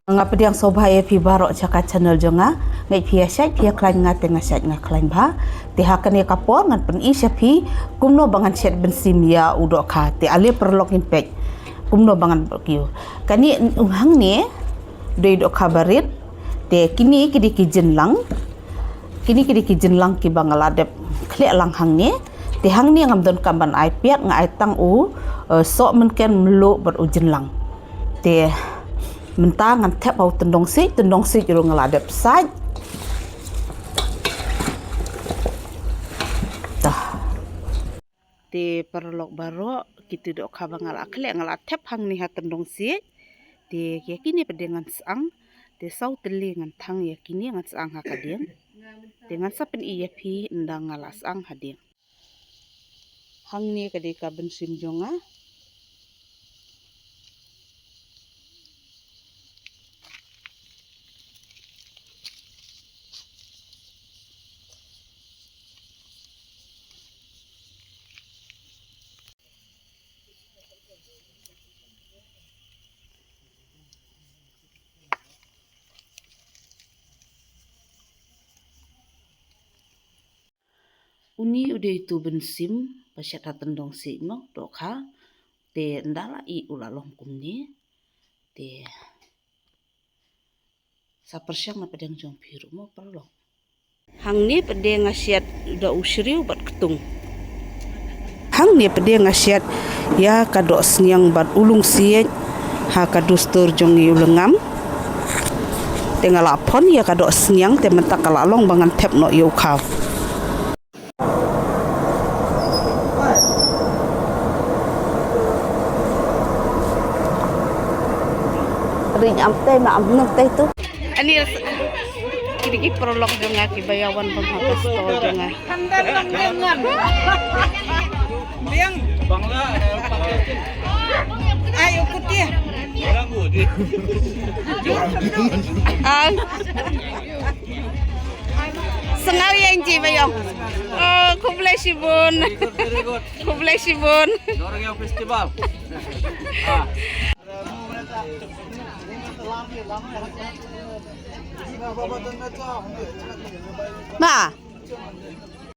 Ngapa diang sobhaya pi barok caka channel jonga ngai pia syai pia klain ngate ngasyat ngaklain ba te hakan ya kapor ngan pen isya pi kumno bangan syat bensim ya udok kha te ale perlok impek kumno bangan kiu kani hang ni doi dok kabarit te kini kidi ki jenlang ki bangaladep khlek lang hang ni te hang ni ngam don kamban ai piat ngai tang u sok menken melu ber u jenlang te mentang ngan tap au tendong si juru ngeladep saj dah te perlok baro kita dok kabang ngala klek ngala tap hang ni ha tendong si te yakini pedengan sang te sau teli ngan thang yakini ngan sang ha kadien dengan sapen iya pi ndang ngala sang hadien hang ni kadika bensin jonga uni udah itu bensim pasyat tendong si no dokha te ndala I ulalong kumni te sapersyang na pedang jong piru mo perlo hang ni pedang ngasiat udah usriu bat ketung hang ni pedang ngasiat ya kadok senyang bat ulung siet ha kadustur jong ulengam tinggal lapon ya kadok senyang te mentak kalalong bangan tep no yu kau ring amte ma amnok teh tu ani kiri prolog jonga ki bayawan penghakas tol jonga biang bangla ayo putih sengawi yang ji bayang oh kublai sibun Dorang festival. Ma